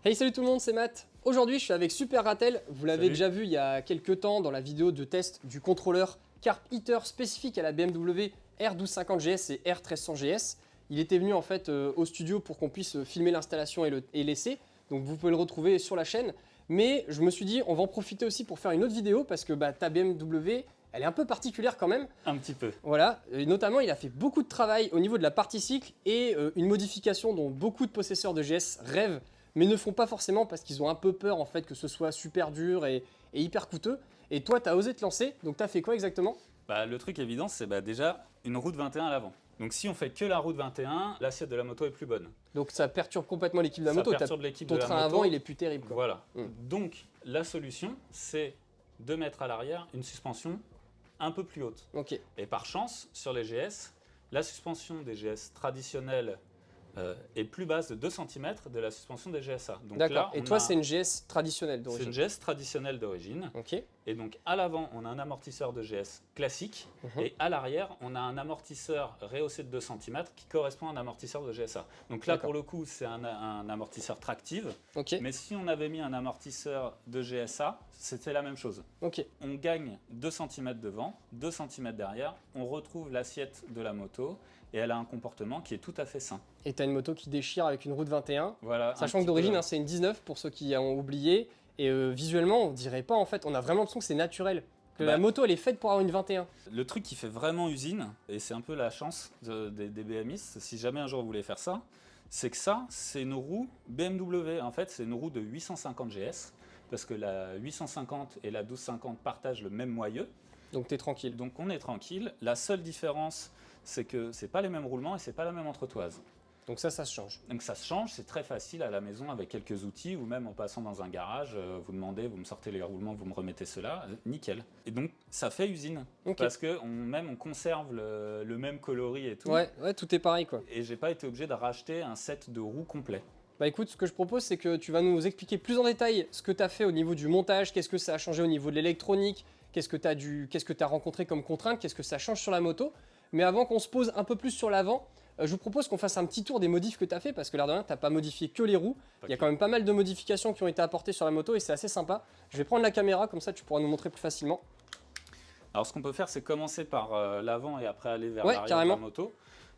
Hey, salut tout le monde, c'est Matt. Aujourd'hui, je suis avec Super Ratel. Vous l'avez déjà vu il y a quelques temps dans la vidéo de test du contrôleur Carb Heater spécifique à la BMW R1250GS et R1300GS. Il était venu en fait au studio pour qu'on puisse filmer l'installation et l'essai. Donc vous pouvez le retrouver sur la chaîne. Mais je me suis dit, on va en profiter aussi pour faire une autre vidéo parce que ta BMW, elle est un peu particulière quand même. Un petit peu. Voilà, et notamment il a fait beaucoup de travail au niveau de la partie cycle et une modification dont beaucoup de possesseurs de GS rêvent mais ne font pas forcément parce qu'ils ont un peu peur en fait que ce soit super dur et hyper coûteux. Et toi, tu as osé te lancer, donc tu as fait quoi exactement? Le truc évident, c'est déjà une roue de 21 à l'avant. Donc si on fait que la roue de 21, l'assiette de la moto est plus bonne. Donc ça perturbe complètement l'équipe de la moto. Ça perturbe l'équipe de Ton la train moto. avant, il est plus terrible, quoi. Voilà. Donc la solution, c'est de mettre à l'arrière une suspension un peu plus haute. Ok. Et par chance, sur les GS, la suspension des GS traditionnelle est plus basse de 2 cm de la suspension des GSA. D'accord. Et toi, c'est une GS traditionnelle d'origine? C'est une GS traditionnelle d'origine. Ok. Et donc à l'avant, on a un amortisseur de GS classique. Et à l'arrière, on a un amortisseur rehaussé de 2 cm qui correspond à un amortisseur de GSA. Donc là, pour le coup, c'est un amortisseur Tractive. Ok. Mais si on avait mis un amortisseur de GSA, c'était la même chose. Ok. On gagne 2 cm devant, 2 cm derrière. On retrouve l'assiette de la moto et elle a un comportement qui est tout à fait sain. Et tu as une moto qui déchire avec une roue de 21. Voilà, sachant que d'origine, c'est une 19 pour ceux qui ont oublié. Et visuellement, on dirait pas en fait, on a vraiment l'impression que c'est naturel. Que la moto, elle est faite pour avoir une 21. Le truc qui fait vraiment usine, et c'est un peu la chance des BMistes, si jamais un jour vous voulez faire ça, c'est que ça, c'est une roue BMW. En fait, c'est une roue de 850 GS, parce que la 850 et la 1250 partagent le même moyeu. Donc tu es tranquille. Donc on est tranquille. La seule différence, c'est que c'est pas les mêmes roulements et c'est pas la même entretoise. Donc ça se change. Donc ça se change, c'est très facile à la maison avec quelques outils ou même en passant dans un garage, vous demandez, vous me sortez les roulements, vous me remettez cela, nickel. Et donc ça fait usine, parce que on conserve le même coloris et tout. Ouais, tout est pareil quoi. Et j'ai pas été obligé de racheter un set de roues complet. Bah écoute, ce que je propose, c'est que tu vas nous expliquer plus en détail ce que tu as fait au niveau du montage, qu'est-ce que ça a changé au niveau de l'électronique, qu'est-ce que tu as rencontré comme contrainte, qu'est-ce que ça change sur la moto. Mais avant qu'on se pose un peu plus sur l'avant, je vous propose qu'on fasse un petit tour des modifs que tu as fait parce que l'air de rien, tu n'as pas modifié que les roues. Il y a quand même pas mal de modifications qui ont été apportées sur la moto et c'est assez sympa. Je vais prendre la caméra, comme ça tu pourras nous montrer plus facilement. Alors ce qu'on peut faire, c'est commencer par l'avant et après aller vers l'arrière de la moto.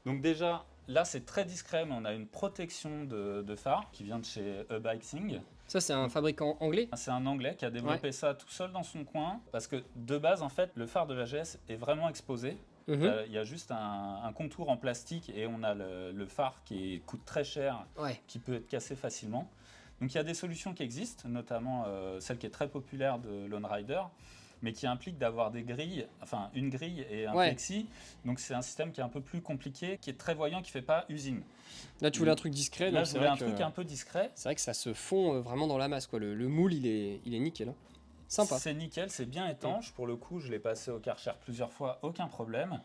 Donc déjà, là c'est très discret, mais on a une protection de phare qui vient de chez E-Bikesing. Ça c'est un fabricant anglais? C'est un anglais qui a développé ça tout seul dans son coin parce que de base, en fait, le phare de la GS est vraiment exposé. Il y a juste un contour en plastique et on a le phare qui coûte très cher, qui peut être cassé facilement. Donc il y a des solutions qui existent, notamment celle qui est très populaire de Lone Rider, mais qui implique d'avoir des grilles, enfin une grille et un plexi. Donc c'est un système qui est un peu plus compliqué, qui est très voyant, qui ne fait pas usine. Là tu voulais un truc discret. Là je voulais un truc un peu discret. C'est vrai que ça se fond vraiment dans la masse, quoi. Le moule il est nickel. Hein. Sympa. C'est nickel, c'est bien étanche. Pour le coup, je l'ai passé au Karcher plusieurs fois, aucun problème.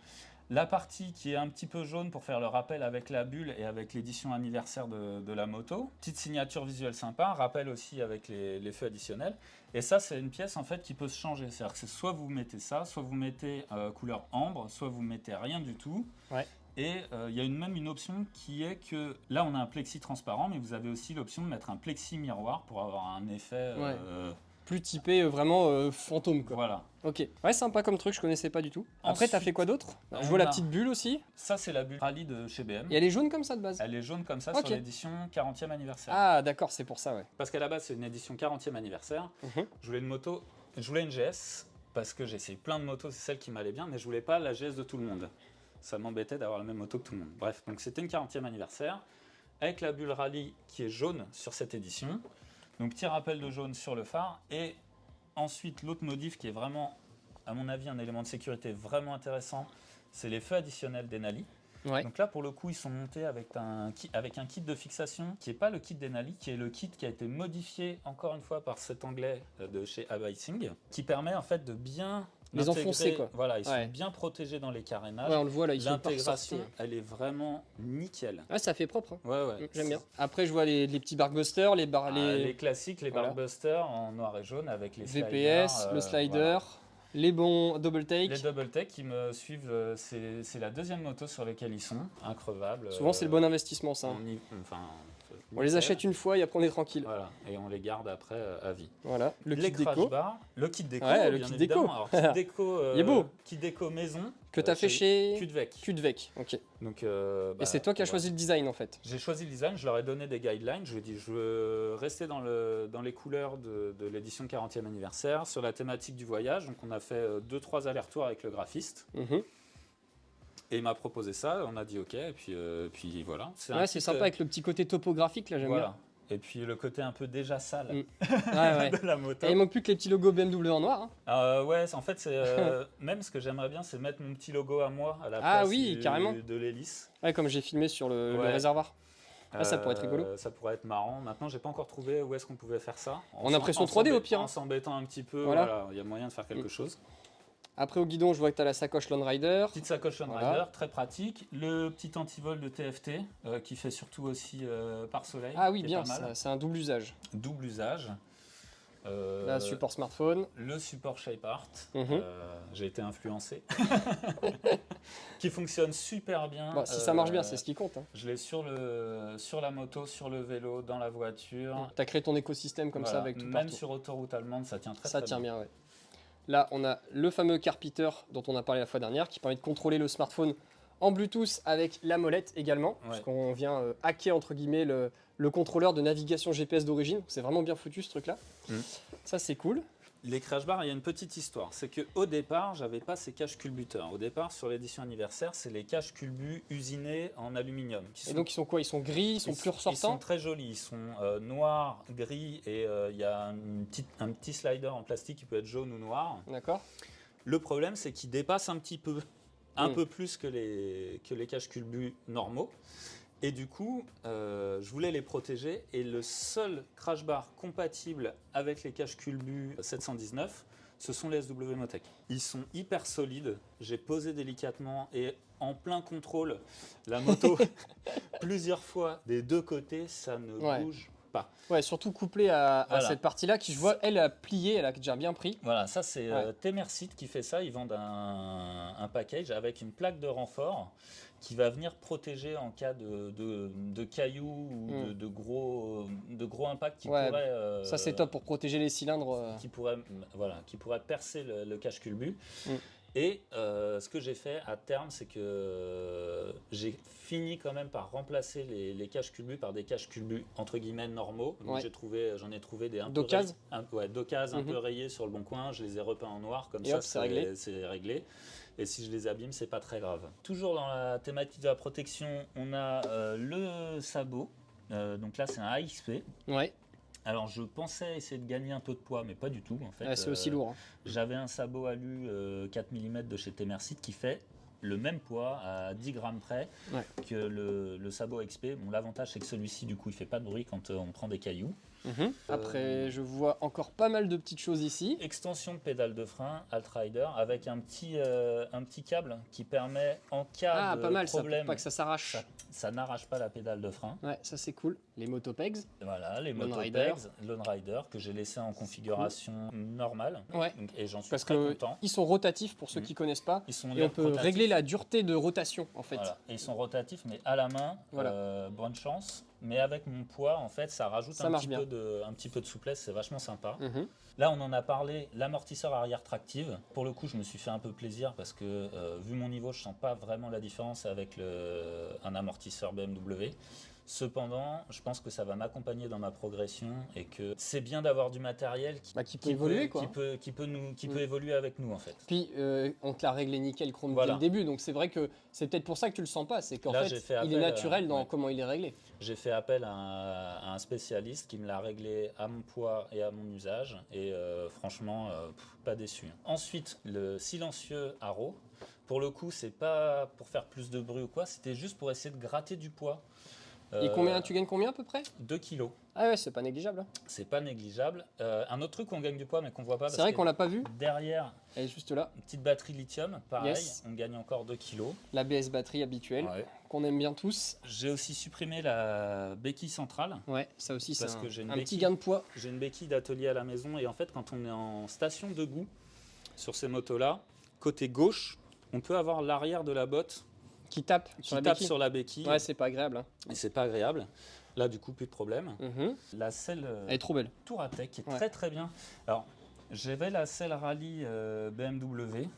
La partie qui est un petit peu jaune pour faire le rappel avec la bulle et avec l'édition anniversaire de la moto. Petite signature visuelle sympa, rappel aussi avec les feux additionnels. Et ça, c'est une pièce en fait qui peut se changer. C'est-à-dire que soit vous mettez ça, soit vous mettez couleur ambre, soit vous mettez rien du tout. Ouais. Et il y a même une option qui est que là, on a un plexi transparent, mais vous avez aussi l'option de mettre un plexi miroir pour avoir un effet... plus typé vraiment fantôme quoi. Voilà. Ok. Ouais, sympa comme truc, je connaissais pas du tout. Après, t'as fait quoi d'autre? Je vois la petite bulle aussi. Ça, c'est la bulle rallye de chez BM. Et elle est jaune comme ça de base? Elle est jaune comme ça sur l'édition 40e anniversaire. Ah, d'accord, c'est pour ça, ouais. Parce qu'à la base, c'est une édition 40e anniversaire. Je voulais une GS parce que j'ai essayé plein de motos, c'est celle qui m'allait bien, mais je voulais pas la GS de tout le monde. Ça m'embêtait d'avoir la même moto que tout le monde. Bref, donc c'était une 40e anniversaire avec la bulle rallye qui est jaune sur cette édition. Donc petit rappel de jaune sur le phare et ensuite l'autre modif qui est vraiment, à mon avis, un élément de sécurité vraiment intéressant, c'est les feux additionnels Denali. Ouais. Donc là pour le coup ils sont montés avec un kit de fixation qui n'est pas le kit Denali, qui est le kit qui a été modifié encore une fois par cet anglais de chez E-Bikesing, qui permet en fait de bien les enfoncer quoi. Voilà, ils sont bien protégés dans les carénages. Ouais, on le voit là, ils sont l'intégration, elle est vraiment nickel. Ouais, ça fait propre. Hein. Ouais. J'aime bien. Après, je vois les petits Barkbusters, les classiques, les Barkbusters en noir et jaune avec les VPS, sliders, le slider, les bons double take. Les double take qui me suivent, c'est la deuxième moto sur laquelle ils sont, increvables. Souvent, c'est le bon investissement ça. On les achète une fois et après on est tranquille. Voilà, et on les garde après à vie. Voilà, le Les kit crash déco bars, le kit déco, Ouais, le bien kit évidemment. déco. Alors, kit déco, Il est beau. Kit déco maison. que tu as fait chez Cudvec. Cudvec. Ok. Donc, Et c'est toi qui as choisi le design en fait. J'ai choisi le design, je leur ai donné des guidelines. Je lui ai dit, je veux rester dans les couleurs de l'édition 40e anniversaire, sur la thématique du voyage. Donc, on a fait 2-3 allers-retours avec le graphiste. Et il m'a proposé ça, on a dit ok, et puis voilà. C'est sympa avec le petit côté topographique, là j'aime bien. Et puis le côté un peu déjà sale de la moto. Et il manque plus que les petits logos BMW en noir. Ouais, en fait, même ce que j'aimerais bien, c'est mettre mon petit logo à moi à la place carrément. de l'hélice. Ouais, comme j'ai filmé sur le réservoir. Ça pourrait être rigolo. Ça pourrait être marrant. Maintenant, j'ai pas encore trouvé où est-ce qu'on pouvait faire ça. En impression 3D au pire. En s'embêtant un petit peu, voilà, il y a moyen de faire quelque chose. Après au guidon, je vois que tu as la sacoche Lone Rider. Petite sacoche Lone Rider, très pratique. Le petit antivol de TFT qui fait surtout aussi par soleil. Ah oui, bien, c'est un double usage. Double usage. Là, support smartphone. Le support ShapeArt. J'ai été influencé. Qui fonctionne super bien. Bon, si ça marche bien, c'est ce qui compte. Je l'ai sur la moto, sur le vélo, dans la voiture. Tu as créé ton écosystème comme ça avec tout Même partout. sur autoroute allemande, ça tient très bien. Ça tient bien, ouais. Là, on a le fameux Carpeter dont on a parlé la fois dernière qui permet de contrôler le smartphone en Bluetooth avec la molette également. Parce qu'on vient hacker entre guillemets le contrôleur de navigation GPS d'origine. C'est vraiment bien foutu ce truc-là. Ça, c'est cool. Les crash bars, il y a une petite histoire. C'est qu'au départ, j'avais pas ces caches culbuteurs. Au départ, sur l'édition anniversaire, c'est les caches culbus usinés en aluminium. Et donc, ils sont quoi? Ils sont gris, ils sont plus ressortants? Ils sont très jolis. Ils sont noirs, gris et il y a un petit slider en plastique qui peut être jaune ou noir. D'accord. Le problème, c'est qu'ils dépassent un petit peu, un peu plus que les caches culbus normaux. Et du coup, je voulais les protéger et le seul crash bar compatible avec les caches culbus 719, ce sont les SW Motec. Ils sont hyper solides, j'ai posé délicatement et en plein contrôle la moto plusieurs fois des deux côtés, ça ne bouge pas. Ouais, surtout couplé à cette partie-là qui, je vois, elle a plié, elle a déjà bien pris. Voilà, ça c'est Temersit qui fait ça, ils vendent un package avec une plaque de renfort qui va venir protéger en cas de cailloux ou de gros impacts qui pourraient... ça c'est top pour protéger les cylindres. Qui pourraient percer le cache culbut. Et ce que j'ai fait à terme, c'est que j'ai fini quand même par remplacer les caches culbus par des caches culbus entre guillemets normaux. Donc j'en ai trouvé des d'occasion, un peu rayés sur le bon coin. Je les ai repeints en noir comme et ça, hop, c'est réglé. Et si je les abîme, c'est pas très grave. Toujours dans la thématique de la protection, on a le sabot. Donc là, c'est un AXP. Ouais. Alors je pensais essayer de gagner un peu de poids, mais pas du tout en fait. C'est aussi lourd. J'avais un sabot alu 4 mm de chez Temersit qui fait le même poids à 10 grammes près que le sabot XP. Bon, l'avantage c'est que celui-ci du coup il fait pas de bruit quand on prend des cailloux. Après, je vois encore pas mal de petites choses ici. Extension de pédale de frein, Altrider, avec un petit câble qui permet, en cas de pas mal, problème, ça, pour pas que ça s'arrache. Ça n'arrache pas la pédale de frein. Ouais, ça c'est cool. Les motopegs. Voilà, les Lone motopegs, Lone Rider, que j'ai laissé en configuration normale. Ouais. Et j'en suis parce très que content. Ils sont rotatifs pour ceux qui connaissent pas. Et on peut régler la dureté de rotation en fait. Voilà. Et ils sont rotatifs, mais à la main. Bonne chance. Mais avec mon poids, en fait, ça rajoute un petit peu de souplesse, c'est vachement sympa. Là, on en a parlé, l'amortisseur arrière tractive. Pour le coup, je me suis fait un peu plaisir parce que, vu mon niveau, je sens pas vraiment la différence avec un amortisseur BMW. Cependant, je pense que ça va m'accompagner dans ma progression et que c'est bien d'avoir du matériel qui peut évoluer, qui peut évoluer avec nous en fait. Puis on te l'a réglé nickel chrome dès le début, donc c'est vrai que c'est peut-être pour ça que tu le sens pas, c'est qu'en fait il est naturel dans comment il est réglé. J'ai fait appel à un spécialiste qui me l'a réglé à mon poids et à mon usage et franchement pas déçu. Ensuite, le silencieux Arrow, pour le coup c'est pas pour faire plus de bruit ou quoi, c'était juste pour essayer de gratter du poids. Et tu gagnes combien à peu près? 2 kilos. Ah ouais, c'est pas négligeable. C'est pas négligeable. Un autre truc où on gagne du poids mais qu'on voit pas. C'est vrai qu'on l'a pas vu. Derrière, elle est juste là. Une petite batterie lithium, pareil, on gagne encore 2 kilos. L'ABS batterie habituelle, qu'on aime bien tous. J'ai aussi supprimé la béquille centrale. Ouais, ça aussi c'est un béquille, petit gain de poids. J'ai une béquille d'atelier à la maison et en fait quand on est en station debout sur ces motos-là, côté gauche, on peut avoir l'arrière de la botte qui tape sur la béquille. Sur la béquille. Ouais, c'est pas agréable. Et c'est pas agréable. Là, du coup, plus de problème. La selle Elle est trop belle. Touratech qui est très très bien. Alors, j'avais la selle Rallye BMW.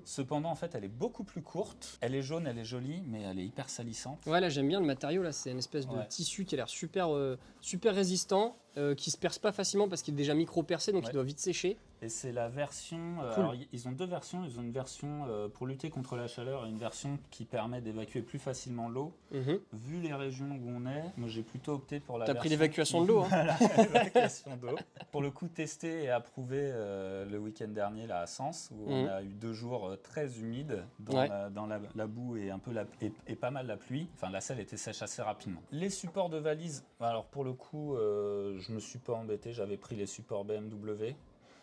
Cependant, en fait, elle est beaucoup plus courte. Elle est jaune, elle est jolie, mais elle est hyper salissante. Ouais, là, j'aime bien le matériau. Là, c'est une espèce de tissu qui a l'air super, super résistant, qui se perce pas facilement parce qu'il est déjà micro-percé, donc il doit vite sécher. Et c'est la version... Cool. Alors, ils ont deux versions. Ils ont une version pour lutter contre la chaleur et une version qui permet d'évacuer plus facilement l'eau. Vu les régions où on est, moi, j'ai plutôt opté pour la version... T'as pris l'évacuation de l'eau, hein. L'évacuation d'eau. Pour le coup, testé et approuvé le week-end dernier là, à Sens, où on a eu 2 jours très humides dans la boue et, et pas mal la pluie. Enfin, la selle était sèche assez rapidement. Les supports de valise, alors pour le coup, je me suis pas embêté. J'avais pris les supports BMW.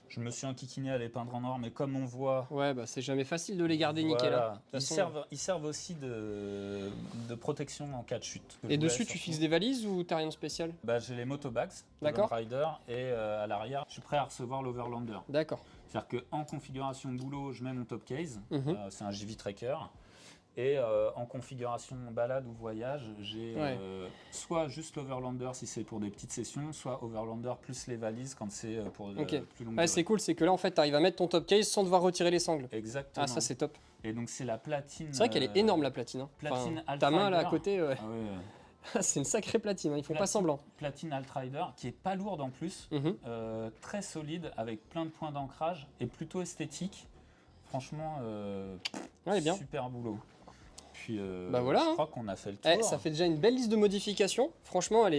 Je me suis enquiquiné à les peindre en or, mais comme on voit... Ouais, bah c'est jamais facile de les garder nickel. Hein. Ils servent aussi de protection en cas de chute. Et dessus, tu fixes des valises ou t'as rien de spécial? Bah, j'ai les motobags de Lone Rider et à l'arrière, je suis prêt à recevoir l'Overlander. D'accord. C'est-à-dire qu'en configuration boulot, je mets mon top case, c'est un JV Tracker. Et en configuration balade ou voyage, j'ai soit juste l'Overlander si c'est pour des petites sessions, soit Overlander plus les valises quand c'est pour plus longue durée. C'est cool, c'est que là en fait tu arrives à mettre ton top case sans devoir retirer les sangles. Exactement. Ah, ça c'est top. Et donc c'est la platine. C'est vrai qu'elle est énorme la platine. Hein. Platine ta main là à côté, Ah ouais. c'est une sacrée platine, hein. Ils font pas semblant. Platine Altrider qui est pas lourde en plus, très solide avec plein de points d'ancrage et plutôt esthétique. Franchement, elle est bien. Super boulot. Puis voilà, je crois qu'on a fait le tour. Ça fait déjà une belle liste de modifications. Franchement,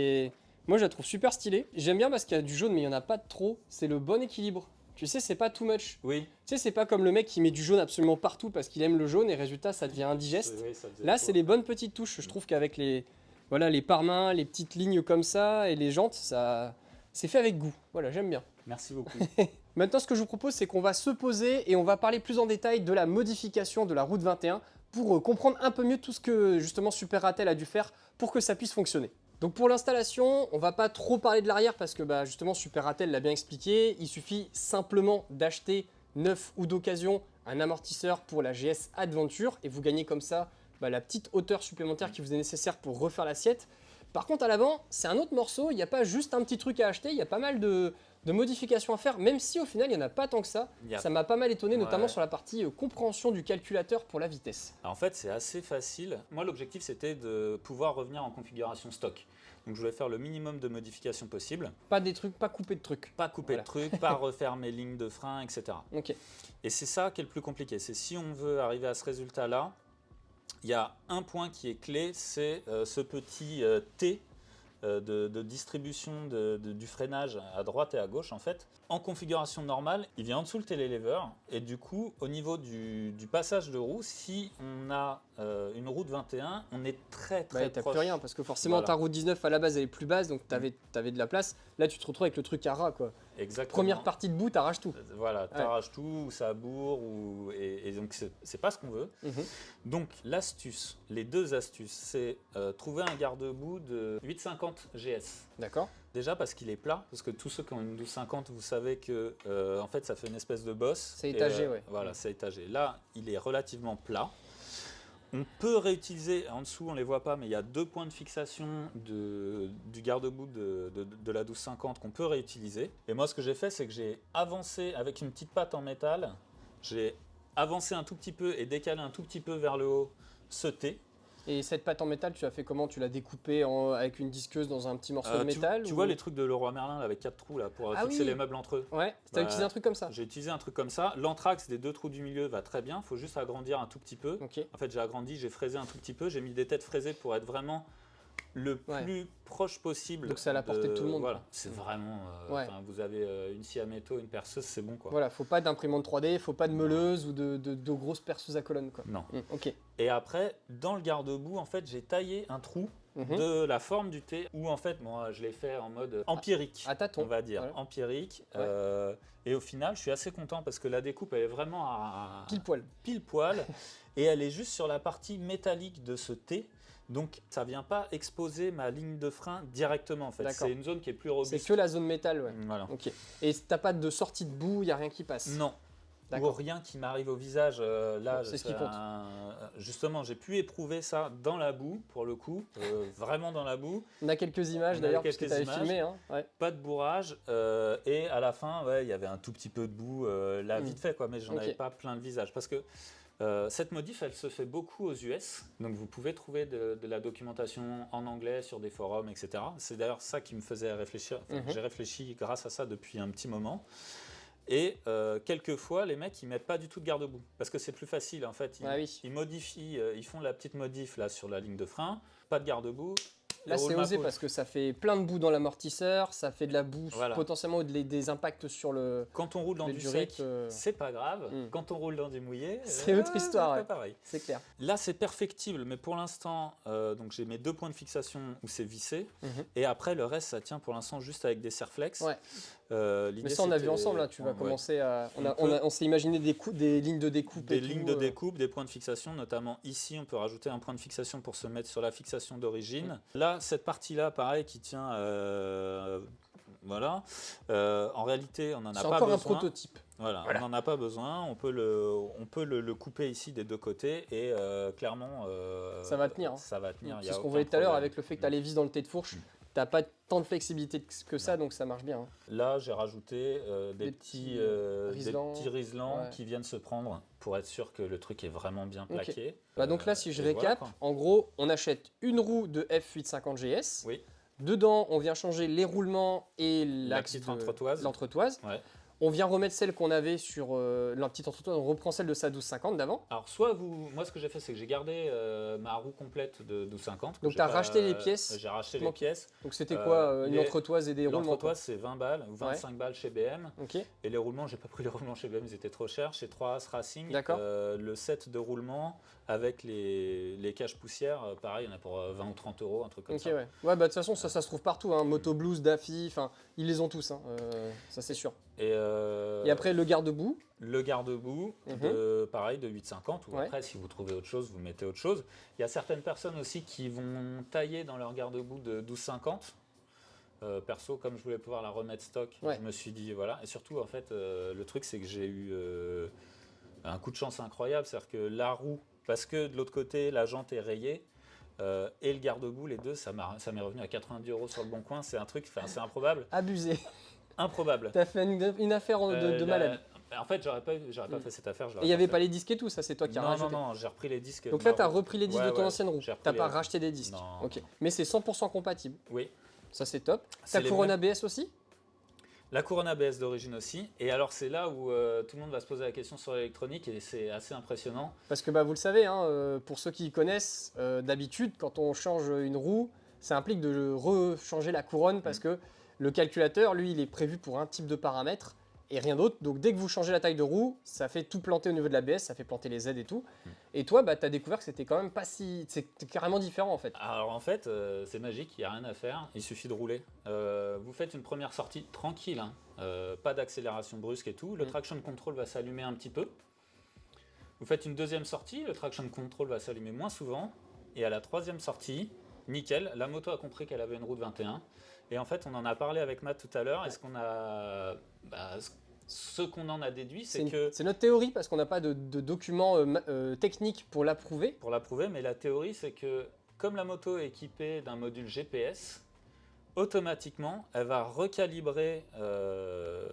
moi je la trouve super stylée. J'aime bien parce qu'il y a du jaune, mais il n'y en a pas trop. C'est le bon équilibre. Tu sais, c'est pas too much. Oui. Tu sais, c'est pas comme le mec qui met du jaune absolument partout parce qu'il aime le jaune et résultat, ça devient indigeste. Là, c'est les bonnes petites touches. Je trouve qu'avec les pare-mains, les petites lignes comme ça et les jantes, c'est fait avec goût. Voilà, j'aime bien. Merci beaucoup. Maintenant, ce que je vous propose, c'est qu'on va se poser et on va parler plus en détail de la modification de la Route 21 pour comprendre un peu mieux tout ce que justement Super Ratel a dû faire pour que ça puisse fonctionner. Donc pour l'installation, on va pas trop parler de l'arrière parce que justement Super Ratel l'a bien expliqué. Il suffit simplement d'acheter neuf ou d'occasion un amortisseur pour la GS Adventure et vous gagnez comme ça la petite hauteur supplémentaire qui vous est nécessaire pour refaire l'assiette. Par contre à l'avant, c'est un autre morceau, il n'y a pas juste un petit truc à acheter, il y a pas mal de modifications à faire, même si au final il n'y en a pas tant que ça. Ça m'a pas mal étonné, notamment sur la partie compréhension du calculateur pour la vitesse. Alors, en fait, c'est assez facile. Moi, l'objectif, c'était de pouvoir revenir en configuration stock. Donc, je voulais faire le minimum de modifications possible. Pas des trucs, pas couper de trucs. Pas couper de trucs, pas refaire mes lignes de frein, etc. Et c'est ça qui est le plus compliqué. C'est si on veut arriver à ce résultat-là, il y a un point qui est clé, c'est ce petit T de distribution du freinage à droite et à gauche en fait. En configuration normale, il vient en dessous le télélever et du coup au niveau du passage de roue, si on a une route 21, on est très proche. T'as plus rien parce que forcément ta route 19 à la base elle est plus basse donc t'avais de la place. Là tu te retrouves avec le truc à ras quoi. Exactement. Première partie de bout, t'arraches tout. Voilà, t'arraches tout, ou ça bourre, et donc c'est pas ce qu'on veut. Donc l'astuce, les deux astuces, c'est trouver un garde-boue de 850 GS. D'accord. Déjà parce qu'il est plat, parce que tous ceux qui ont une 1250, vous savez que en fait ça fait une espèce de bosse. C'est étagé, Voilà, c'est étagé. Là, il est relativement plat. On peut réutiliser, en dessous on ne les voit pas, mais il y a 2 points de fixation du garde-boue de la 1250 qu'on peut réutiliser. Et moi ce que j'ai fait, c'est que j'ai avancé avec une petite patte en métal, j'ai avancé un tout petit peu et décalé un tout petit peu vers le haut ce T. Et cette pâte en métal, tu as fait comment? Tu l'as découpée avec une disqueuse dans un petit morceau de métal? Tu vois les trucs de Leroy Merlin là, avec 4 trous là, pour fixer les meubles entre eux? Ouais, tu as utilisé un truc comme ça? J'ai utilisé un truc comme ça. L'anthrax des 2 trous du milieu va très bien, il faut juste agrandir un tout petit peu. En fait, j'ai agrandi, j'ai fraisé un tout petit peu, j'ai mis des têtes fraisées pour être vraiment le plus proche possible. Donc c'est à la portée de tout le monde. Voilà, c'est vraiment. Vous avez une scie à métaux, une perceuse, c'est bon quoi. Voilà, faut pas d'imprimante 3D, faut pas de meuleuse ou de grosses perceuses à colonne quoi. Non. Et après, dans le garde-boue, en fait, j'ai taillé un trou de la forme du T, où en fait, moi, je l'ai fait en mode empirique, à tâtons, on va dire, empirique. Et au final, je suis assez content parce que la découpe, elle est vraiment à pile poil, et elle est juste sur la partie métallique de ce T. Donc ça vient pas exposer ma ligne de frein directement en fait. C'est une zone qui est plus robuste. C'est que la zone métal, Voilà. Et t'as pas de sortie de boue, il n'y a rien qui passe. Non. D'accord. rien qui m'arrive au visage. Là, C'est ce qui compte. justement, j'ai pu éprouver ça dans la boue, pour le coup, vraiment dans la boue. On a quelques images On a d'ailleurs, parce que quelques tu avais images. filmé. Hein. Ouais. Pas de bourrage, et à la fin, ouais, il y avait un tout petit peu de boue, là, vite fait, quoi, mais j'en avais pas plein le visage. Parce que cette modif, elle se fait beaucoup aux US, donc vous pouvez trouver de la documentation en anglais sur des forums, etc. C'est d'ailleurs ça qui me faisait réfléchir. J'ai réfléchi grâce à ça depuis un petit moment. Et quelquefois, les mecs, ils mettent pas du tout de garde-boue parce que c'est plus facile. En fait, ils modifient, ils font la petite modif là sur la ligne de frein, pas de garde-boue. Là, c'est osé parce que ça fait plein de boue dans l'amortisseur, ça fait de la boue, potentiellement des impacts sur le. Quand on roule dans du sec, c'est pas grave. Quand on roule dans du mouillé, c'est autre histoire. C'est pas pareil. C'est clair. Là, c'est perfectible, mais pour l'instant, donc j'ai mes 2 points de fixation où c'est vissé, et après le reste, ça tient pour l'instant juste avec des serflex. Ouais. Mais ça, on a vu ensemble, là, tu vas commencer à. On s'est imaginé des lignes de découpe. Des lignes de découpe, des points de fixation, notamment ici, on peut rajouter un point de fixation pour se mettre sur la fixation d'origine. Là, cette partie-là, pareil, qui tient. Voilà. En réalité, on n'en a pas besoin. C'est encore un prototype. Voilà. On n'en a pas besoin. On peut le couper ici des deux côtés et clairement. Ça va tenir. Hein. Ça va tenir. C'est ce qu'on voyait tout à l'heure avec le fait que tu as les vis dans le T de fourche. T'as pas tant de flexibilité que ça, donc ça marche bien. Hein. Là, j'ai rajouté des petits riselants qui viennent se prendre pour être sûr que le truc est vraiment bien plaqué. Okay. Bah donc là, si je récap, en gros, on achète une roue de F850 GS. Oui. Dedans, on vient changer les roulements et l'entretoise. Ouais. On vient remettre celle qu'on avait sur la petite entretoise, on reprend celle de sa 1250 d'avant. Alors, moi, ce que j'ai fait, c'est que j'ai gardé ma roue complète de 1250. Donc, tu as racheté les pièces. J'ai racheté les pièces. Donc, c'était quoi une entretoise et des roulements? L'entretoise, c'est 20 balles ou 25 balles chez BM. Okay. Et les roulements, j'ai pas pris les roulements chez BM, ils étaient trop chers. Chez 3As Racing, le set de roulements avec les caches poussières, pareil, il y en a pour 20 ou 30 euros, un truc comme ça. Ouais, bah, de toute façon, ça se trouve partout. Hein. Moto Blues, Daffy, ils les ont tous, hein. Ça c'est sûr. Et après, le garde-boue. Le garde-boue, pareil, de 8,50. Ou après, si vous trouvez autre chose, vous mettez autre chose. Il y a certaines personnes aussi qui vont tailler dans leur garde-boue de 12,50. Perso, comme je voulais pouvoir la remettre stock, je me suis dit, voilà. Et surtout, en fait, le truc, c'est que j'ai eu un coup de chance incroyable. C'est-à-dire que la roue, parce que de l'autre côté, la jante est rayée, et le garde-boue, les deux, ça m'est revenu à 90 € sur le bon coin. C'est un truc, c'est improbable. Abusé. Improbable. T'as fait une affaire de malade. En fait, j'aurais pas fait cette affaire. Et il n'y avait pas les disques et tout, ça c'est toi qui as rajouté. Non, j'ai repris les disques. Donc là, tu as repris les disques de ton ancienne roue. T'as pas racheté des disques. Non. Ok. Mais c'est 100% compatible. Oui. Ça c'est top. Ta couronne ABS aussi? La couronne ABS d'origine aussi. Et alors, c'est là où tout le monde va se poser la question sur l'électronique et c'est assez impressionnant. Parce que vous le savez, hein, pour ceux qui connaissent, d'habitude, quand on change une roue, ça implique de rechanger la couronne parce que le calculateur, lui, il est prévu pour un type de paramètres et rien d'autre. Donc, dès que vous changez la taille de roue, ça fait tout planter au niveau de l'ABS, ça fait planter les aides et tout. Et toi, tu as découvert que c'était quand même pas si... C'est carrément différent, en fait. Alors, en fait, c'est magique, il n'y a rien à faire. Il suffit de rouler. Vous faites une première sortie tranquille, hein. Pas d'accélération brusque et tout. Le traction control va s'allumer un petit peu. Vous faites une deuxième sortie, le traction control va s'allumer moins souvent. Et à la troisième sortie, nickel, la moto a compris qu'elle avait une roue de 21. Et en fait, on en a parlé avec Matt tout à l'heure. Est-ce qu'on a... ce qu'on en a déduit, c'est que... C'est notre théorie, parce qu'on n'a pas de documents techniques pour l'approuver. Pour l'approuver, mais la théorie, c'est que comme la moto est équipée d'un module GPS, automatiquement, elle va recalibrer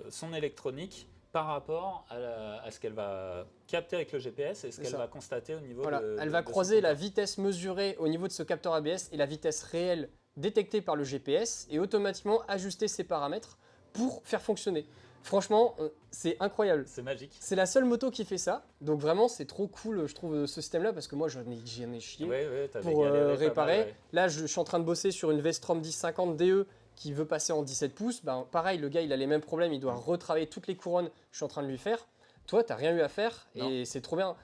son électronique par rapport à ce qu'elle va capter avec le GPS et ce qu'elle va constater au niveau elle va croiser la vitesse mesurée au niveau de ce capteur ABS et la vitesse réelle détectée par le GPS et automatiquement ajuster ses paramètres pour faire fonctionner. Franchement, c'est incroyable. C'est magique. C'est la seule moto qui fait ça. Donc vraiment, c'est trop cool, je trouve, ce système-là, parce que moi, j'en ai chié pour réparer. Mal, Là, je suis en train de bosser sur une Vestrom 1050 DE qui veut passer en 17 pouces. Ben, pareil, le gars, il a les mêmes problèmes. Il doit retravailler toutes les couronnes. Je suis en train de lui faire. Toi, tu n'as rien eu à faire et c'est trop bien.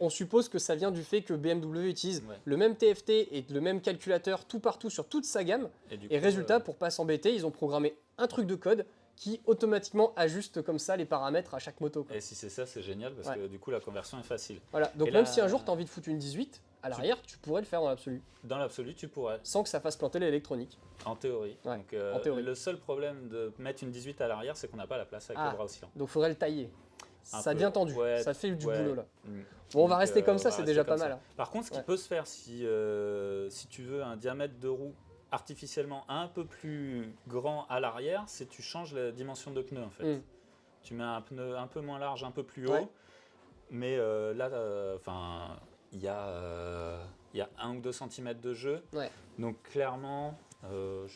On suppose que ça vient du fait que BMW utilise le même TFT et le même calculateur tout partout sur toute sa gamme. Et résultat, pour pas s'embêter, ils ont programmé un truc de code qui automatiquement ajuste comme ça les paramètres à chaque moto, quoi. Et si c'est ça, c'est génial parce que du coup la conversion est facile. Voilà, donc même si un jour tu as envie de foutre une 18, à l'arrière, tu pourrais le faire dans l'absolu. Dans l'absolu, tu pourrais. Sans que ça fasse planter l'électronique. En théorie. Ouais, donc, en théorie. Le seul problème de mettre une 18 à l'arrière, c'est qu'on n'a pas la place avec le bras oscillant. Donc il faudrait le tailler. ça devient tendu, ouais, ça fait du ouais. boulot là. Mm. Bon, on va Donc, rester comme ça, on va c'est rester déjà comme pas mal. ça. Par contre, ce qui peut se faire si tu veux un diamètre de roue artificiellement un peu plus grand à l'arrière, c'est tu changes la dimension de pneu en fait. Tu mets un pneu un peu moins large, un peu plus haut, mais là, il y a 1 ou 2 cm de jeu. Ouais. Donc clairement,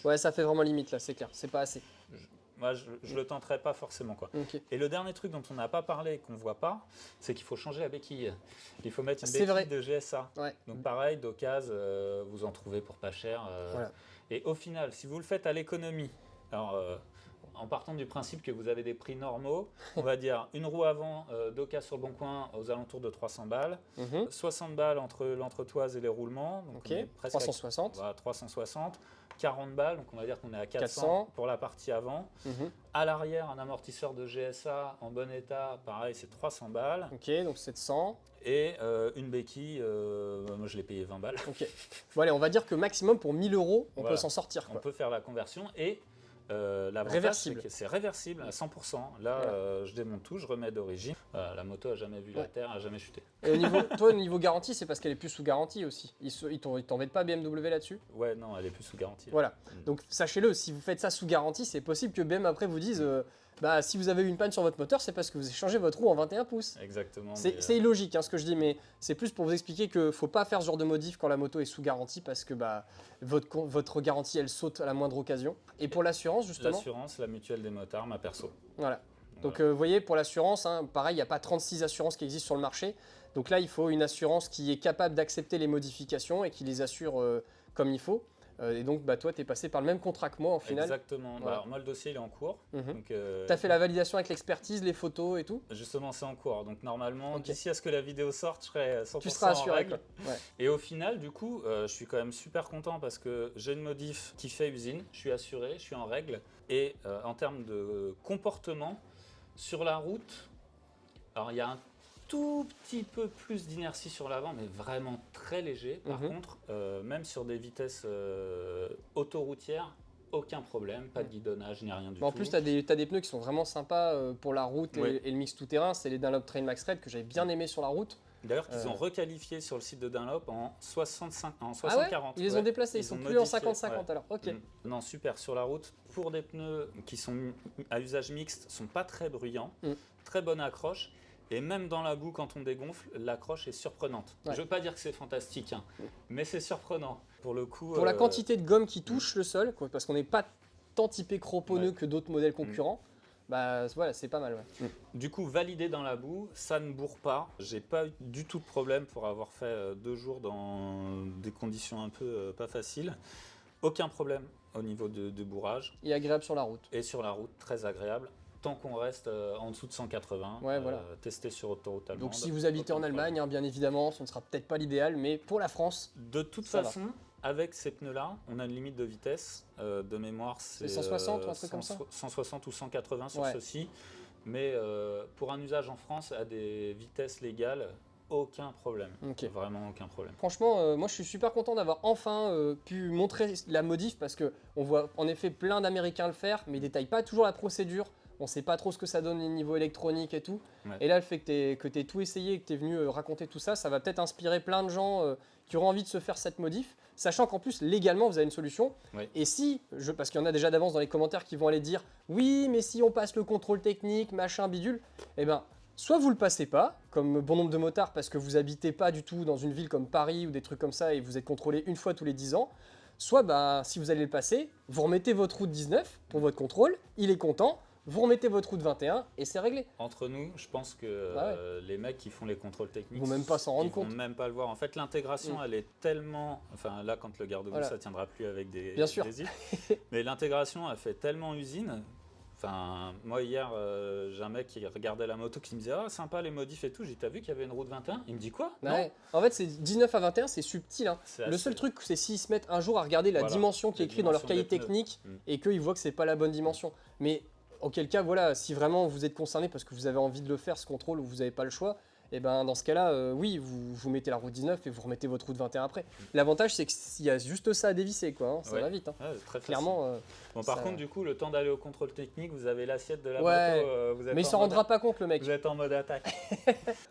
Ouais, ça fait vraiment limite là, c'est clair, c'est pas assez. moi je le tenterai pas forcément quoi. Ok. Et le dernier truc dont on n'a pas parlé et qu'on voit pas, c'est qu'il faut changer la béquille. Il faut mettre une C'est béquille vrai. de GSA. Ouais. Donc pareil, d'occasion, vous en trouvez pour pas cher. Voilà. Et au final, si vous le faites à l'économie, alors en partant du principe que vous avez des prix normaux, on va dire une roue avant d'occasion sur le bon coin aux alentours de 300 balles, 60 balles entre l'entretoise et les roulements, donc Ok. on est presque 360. Voilà, 360, 40 balles, donc on va dire qu'on est à 400, 400. pour la partie avant. À l'arrière, un amortisseur de GSA en bon état, pareil, c'est 300 balles. Ok, donc 700. Et une béquille, moi je l'ai payé 20 balles. Ok. Bon, allez, on va dire que maximum pour 1000 euros, on Voilà. peut s'en sortir. On Quoi. peut faire la conversion et l'avantage, Réversible. c'est que c'est réversible à 100%. Là, Voilà. je démonte tout, je remets d'origine. La moto a jamais vu la terre, a jamais chuté. Et toi, au niveau garantie, c'est parce qu'elle est plus sous garantie aussi. Ils t'embêtent pas BMW là-dessus? Ouais, non, elle est plus sous garantie. Voilà. Donc sachez-le, si vous faites ça sous garantie, c'est possible que BM après vous dise bah, si vous avez eu une panne sur votre moteur, c'est parce que vous avez changé votre roue en 21 pouces. Exactement. C'est illogique hein, ce que je dis, mais c'est plus pour vous expliquer qu'il ne faut pas faire ce genre de modif quand la moto est sous garantie parce que bah, votre garantie elle saute à la moindre occasion. Et pour l'assurance, justement. L'assurance, la mutuelle des motards, ma perso. Voilà. Donc vous voyez, pour l'assurance, hein, pareil, il n'y a pas 36 assurances qui existent sur le marché. Donc là, il faut une assurance qui est capable d'accepter les modifications et qui les assure comme il faut. Et donc, bah, toi, tu es passé par le même contrat que moi au final. Exactement. Voilà. Bah, alors, moi, le dossier, il est en cours. Tu Tu as fait la validation avec l'expertise, les photos et tout? Justement, c'est en cours. Donc, normalement, Ok. d'ici à ce que la vidéo sorte, je serai 100% Tu seras en assuré. règle. Quoi. Ouais. Et au final, du coup, je suis quand même super content parce que j'ai une modif qui fait usine. Je suis assuré, je suis en règle. Et en termes de comportement, sur la route, alors il y a un tout petit peu plus d'inertie sur l'avant, mais vraiment très léger. Par contre, même sur des vitesses autoroutières, aucun problème, pas de guidonnage ni rien du tout. En plus, tu as des pneus qui sont vraiment sympas pour la route et le mix tout-terrain. C'est les Dunlop Trail Max Red que j'avais bien aimé sur la route. D'ailleurs, qu'ils ont requalifié sur le site de Dunlop en 60-40. Ah ouais, ils les ont déplacés, ils sont plus en 50-50 alors. Ok. Non, super. Sur la route, pour des pneus qui sont à usage mixte, sont pas très bruyants, très bonne accroche. Et même dans la boue, quand on dégonfle, l'accroche est surprenante. Ouais. Je veux pas dire que c'est fantastique, hein, mais c'est surprenant. Pour le coup. Pour la quantité de gomme qui touche le sol, quoi, parce qu'on n'est pas tant typé croponneux que d'autres modèles concurrents, bah voilà, c'est pas mal. Ouais. Du coup, validé dans la boue, ça ne bourre pas. J'ai pas eu du tout de problème pour avoir fait 2 jours dans des conditions un peu pas faciles. Aucun problème au niveau de bourrage. Et agréable sur la route. Et sur la route, très agréable. Tant qu'on reste en dessous de 180, voilà. testé sur autoroute allemande. Donc si vous habitez en Allemagne, hein, bien évidemment, ce ne sera peut-être pas l'idéal, mais pour la France, de toute façon, avec ces pneus-là, on a une limite de vitesse. De mémoire, c'est 160 ou un truc comme ça 160 ou 180 sur ceci. Mais pour un usage en France, à des vitesses légales, aucun problème. Okay. Vraiment aucun problème. Franchement, moi je suis super content d'avoir enfin pu montrer la modif parce qu'on voit en effet plein d'Américains le faire, mais ils ne détaillent pas toujours la procédure. On ne sait pas trop ce que ça donne au niveau électronique et tout. Ouais. Et là, le fait que tu aies tout essayé et que tu es venu raconter tout ça, ça va peut-être inspirer plein de gens qui auront envie de se faire cette modif, sachant qu'en plus, légalement, vous avez une solution. Ouais. Et si, parce qu'il y en a déjà d'avance dans les commentaires qui vont aller dire « Oui, mais si on passe le contrôle technique, machin, bidule », eh bien, soit vous ne le passez pas, comme bon nombre de motards, parce que vous n'habitez pas du tout dans une ville comme Paris ou des trucs comme ça et vous êtes contrôlé une fois tous les 10 ans, soit bah, si vous allez le passer, vous remettez votre route 19 pour votre contrôle, il est content, vous remettez votre route 21 et c'est réglé. Entre nous, je pense que les mecs qui font les contrôles techniques, ils vont même pas s'en rendre compte. Ils vont même pas le voir. En fait, l'intégration, elle est tellement... Enfin, là, quand le garde-boue, ça tiendra plus avec des îles. Mais l'intégration, elle fait tellement usine. Enfin, moi, hier, j'ai un mec qui regardait la moto qui me disait « Ah, sympa les modifs et tout. » J'ai dit « T'as vu qu'il y avait une route 21 ?» Il me dit « Quoi ?» Non. En fait, c'est 19 à 21, c'est subtil. Hein. Le seul truc, c'est s'ils se mettent un jour à regarder la dimension qui est écrite dans leur cahier technique et qu'ils voient que c'est pas la bonne dimension. Mais auquel cas, voilà, si vraiment vous êtes concerné parce que vous avez envie de le faire, ce contrôle, ou vous n'avez pas le choix, et ben dans ce cas-là, oui, vous mettez la roue 19 et vous remettez votre roue de 21 après. L'avantage, c'est qu'il y a juste ça à dévisser, quoi. Hein, ça Ouais. va vite. Hein. Ouais, très facile. Clairement. Bon, par ça- contre, du coup, le temps d'aller au contrôle technique, vous avez l'assiette de la Ouais. moto. Vous êtes Mais il en s'en mode rendra pas compte, le mec. Vous êtes en mode attaque.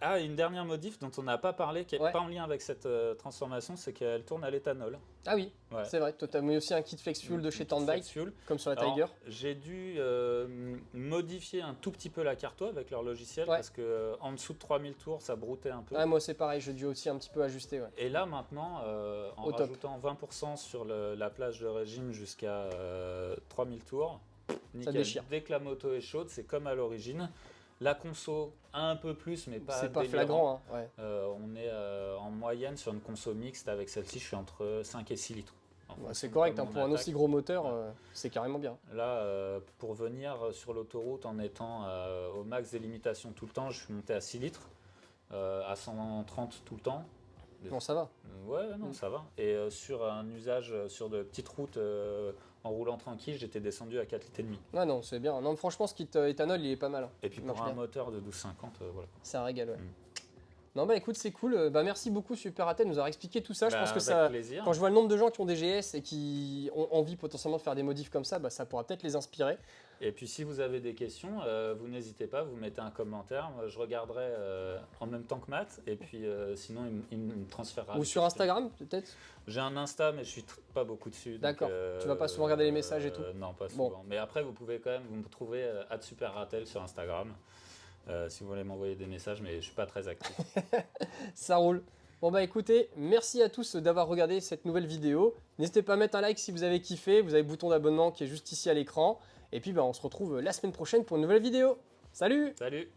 Ah, une dernière modif dont on n'a pas parlé, qui n'est Ouais. pas en lien avec cette transformation, c'est qu'elle tourne à l'éthanol. Ah oui, Ouais. c'est vrai. Toi, tu as mis aussi un kit flex fuel de chez Turnbike, Flex Fuel. comme sur la Alors, Tiger. j'ai dû modifier un tout petit peu la carto avec leur logiciel Ouais. parce que en dessous de 3000 tours, ça broutait un peu. Ouais, moi, c'est pareil. J'ai dû aussi un petit peu ajuster. Ouais. Et là maintenant, en Au top. rajoutant 20% sur la plage de régime jusqu'à 3000 tours, nickel. déchire. Dès que la moto est chaude, c'est comme à l'origine. La conso, un peu plus, mais pas C'est pas délirant. flagrant. Hein. Ouais. On est en moyenne sur une conso mixte. Avec celle-ci, je suis entre 5 et 6 litres. En Ouais, fonction c'est de correct. comment Hein, on pour un attaque. aussi gros moteur, Ouais. c'est carrément bien. Là, pour venir sur l'autoroute en étant au max des limitations tout le temps, je suis monté à 6 litres, à 130 tout le temps. Bon, ça va. Ouais, non, Mm. ça va. Et sur un usage sur de petites routes en roulant tranquille, j'étais descendu à 4 litres et demi. Ah non, c'est bien. Non, franchement, ce kit éthanol, il est pas mal. Hein. Et puis Il pour marche un bien. moteur de 1250, voilà. C'est un régal, ouais. Mm. Non, bah écoute, c'est cool. Bah merci beaucoup, Super Athènes, de nous avoir expliqué tout ça. Je Bah, pense que avec ça, plaisir. quand je vois le nombre de gens qui ont des GS et qui ont envie potentiellement de faire des modifs comme ça, bah, ça pourra peut-être les inspirer. Et puis si vous avez des questions, vous n'hésitez pas, vous mettez un commentaire. Moi, je regarderai en même temps que Matt. Et puis sinon, il me transférera. Ou les sur questions. Instagram, peut-être. J'ai un Insta, mais je suis pas beaucoup dessus. donc, D'accord. Tu vas pas souvent regarder les messages et tout. Non, pas Bon. souvent. Mais après, vous pouvez quand même, vous me trouvez @superratel sur Instagram. Si vous voulez m'envoyer des messages, mais je suis pas très actif. Ça roule. Bon bah écoutez, merci à tous d'avoir regardé cette nouvelle vidéo. N'hésitez pas à mettre un like si vous avez kiffé. Vous avez le bouton d'abonnement qui est juste ici à l'écran. Et puis bah, on se retrouve la semaine prochaine pour une nouvelle vidéo. Salut! Salut!